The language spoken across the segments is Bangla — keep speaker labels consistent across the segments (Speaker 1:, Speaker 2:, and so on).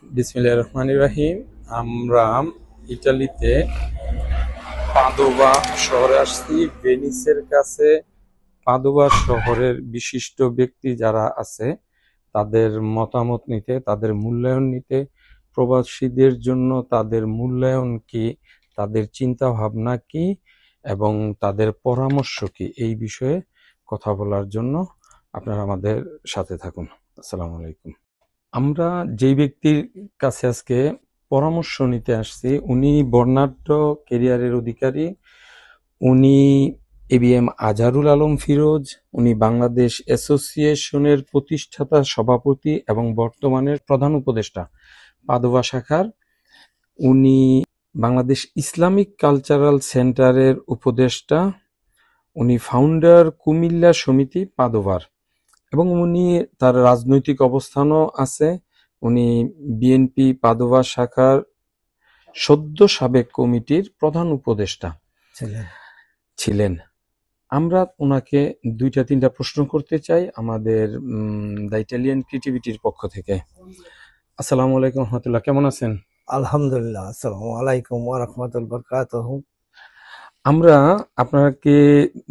Speaker 1: বিসমিল্লাহির রহমানির রহিম। আমরা ইটালিতে পাদোভা শহরে আসছি, ভেনিসের কাছে। পাদোভা শহরের বিশিষ্ট ব্যক্তি যারা আছে তাদের মতামত নিতে, তাদের মূল্যায়ন নিতে, প্রবাসীদের জন্য তাদের মূল্যায়ন কি, তাদের চিন্তা ভাবনা কি এবং তাদের পরামর্শ কি, এই বিষয়ে কথা বলার জন্য আপনারা আমাদের সাথে থাকুন। আসসালামু আলাইকুম। আমরা যেই ব্যক্তির কাছে আজকে পরামর্শ নিতে আসছি, উনি বর্ণাঢ্য ক্যারিয়ারের অধিকারী। উনি এবিএম আজহারুল আলম ফিরোজ। উনি বাংলাদেশ অ্যাসোসিয়েশনের প্রতিষ্ঠাতা সভাপতি এবং বর্তমানের প্রধান উপদেষ্টা পাদোভা শাখার। উনি বাংলাদেশ ইসলামিক কালচারাল সেন্টারের উপদেষ্টা। উনি ফাউন্ডার কুমিল্লা সমিতি পাদোভার এবং উনি তার রাজনৈতিক অবস্থানও আছে। উনি বিএনপি পাদোভা শাখার সদ্য সাবেক কমিটির প্রধান উপদেষ্টা ছিলেন। আমরা ওনাকে 2-3টা প্রশ্ন করতে চাই আমাদের দ্য ইটালিয়ান ক্রিয়েটিভিটির পক্ষ থেকে। আসসালামু আলাইকুম রহমতুল্লাহ, কেমন আছেন?
Speaker 2: আলহামদুলিল্লাহ। আসসালামু আলাইকুম ওয়া রাহমাতুল্লাহি ওয়া বারাকাতুহু।
Speaker 1: আমরা আপনাকে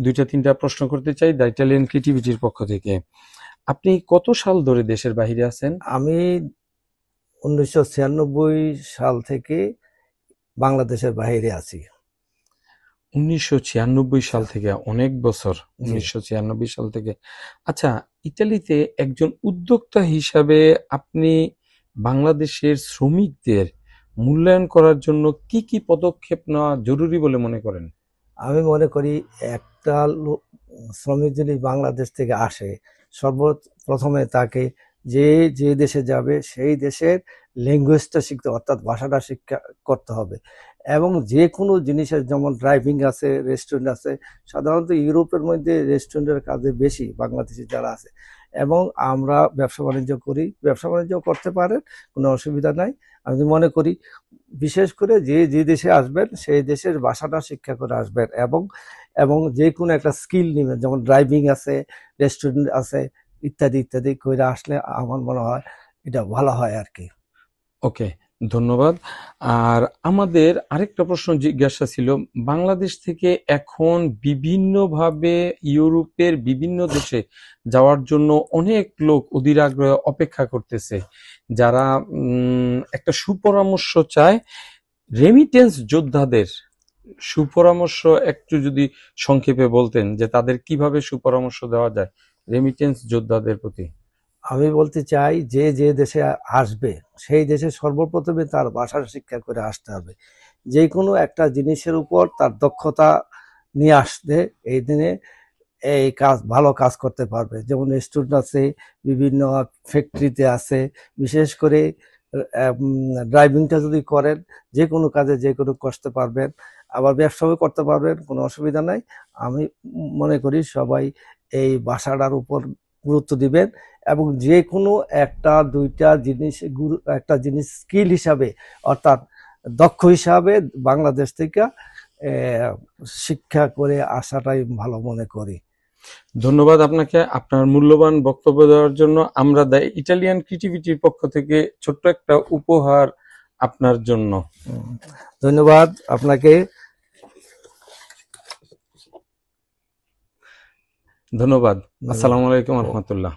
Speaker 1: 2-3টা প্রশ্ন করতে চাই দ্য ইটালিয়ান ক্রিয়েটিভিটির পক্ষ থেকে। আপনি কত সাল ধরে দেশের বাইরে আছেন?
Speaker 2: আমি 1996 সাল থেকে বাংলাদেশের বাইরে আছি।
Speaker 1: 1996 সাল থেকে, অনেক বছর।
Speaker 2: জি।
Speaker 1: 1996 সাল থেকে। আচ্ছা, ইতালিতে একজন উদ্যোক্তা হিসাবে আপনি বাংলাদেশের শ্রমিকদের মূল্যায়ন করার জন্য কি কি পদক্ষেপ নেওয়া জরুরি বলে মনে করেন?
Speaker 2: আমি মনে করি একটা শ্রমিক যদি বাংলাদেশ থেকে আসে, সর্বপ্রথমে তাকে যে দেশে যাবে সেই দেশের ল্যাঙ্গুয়েজটা শিখতে, অর্থাৎ ভাষাটা শিক্ষা করতে হবে। এবং যে কোনো জিনিসের, যেমন ড্রাইভিং আছে, রেস্টুরেন্ট আছে, সাধারণত ইউরোপের মধ্যে রেস্টুরেন্টের কাজে বেশি বাংলাদেশি যারা আছে। এবং আমরা ব্যবসা বাণিজ্য করি, ব্যবসা বাণিজ্য করতে পারেন, কোনো অসুবিধা নাই। আমি মনে করি বিশেষ করে যে দেশে আসবেন সেই দেশের ভাষাটা শিক্ষা করে আসবেন, এবং এবং যে কোনো একটা স্কিল নেবেন, যেমন ড্রাইভিং আছে, রেস্টুরেন্ট আছে, ইত্যাদি ইত্যাদি করে আসলে আমার মনে হয় এটা ভালো হয় আর কি।
Speaker 1: ওকে, ধন্যবাদ। আর আমাদের আরেকটা প্রশ্ন জিজ্ঞাসা ছিল, বাংলাদেশ থেকে এখন বিভিন্নভাবে ইউরোপের বিভিন্ন দেশে যাওয়ার জন্য অনেক লোক অধীর আগ্রহে অপেক্ষা করতেছে, যারা একটা সুপরামর্শ চায়। রেমিটেন্স যোদ্ধাদের সুপরামর্শ একটু যদি সংক্ষেপে বলতেন যে তাদের কিভাবে সুপরামর্শ দেওয়া যায় রেমিটেন্স যোদ্ধাদের প্রতি।
Speaker 2: আমি বলতে চাই যে দেশে আসবে সেই দেশে সর্বপ্রথমে তার ভাষার শিক্ষা করে আসতে হবে। যে কোনো একটা জিনিসের উপর তার দক্ষতা নিয়ে আসলে এই দিনে এই কাজ, ভালো কাজ করতে পারবে। যেমন রেস্টুরেন্ট আছে, বিভিন্ন ফ্যাক্টরিতে আছে, বিশেষ করে ড্রাইভিংটা যদি করেন, যে কোনো কাজে যে কোনো করতে পারবেন, আবার ব্যবসাও করতে পারবেন, কোনো অসুবিধা নাই। আমি মনে করি সবাই এই ভাষাটার উপর গুরুত্ব দিবেন, এবং যে কোনো একটা দুইটা জিনিস একটা জিনিস স্কিল হিসাবে, অর্থাৎ দক্ষ হিসাবে বাংলাদেশ থেকে শিক্ষা করে আসাটাই ভালো মনে করি।
Speaker 1: ধন্যবাদ আপনাকে আপনার মূল্যবান বক্তব্য দেওয়ার জন্য। আমরা দ্য ইটালিয়ান ক্রিয়েটিভিটির পক্ষ থেকে ছোট্ট একটা উপহার আপনার জন্য।
Speaker 2: ধন্যবাদ আপনাকে।
Speaker 1: ধন্যবাদ। আসসালামু আলাইকুম রহমতুল্লাহ।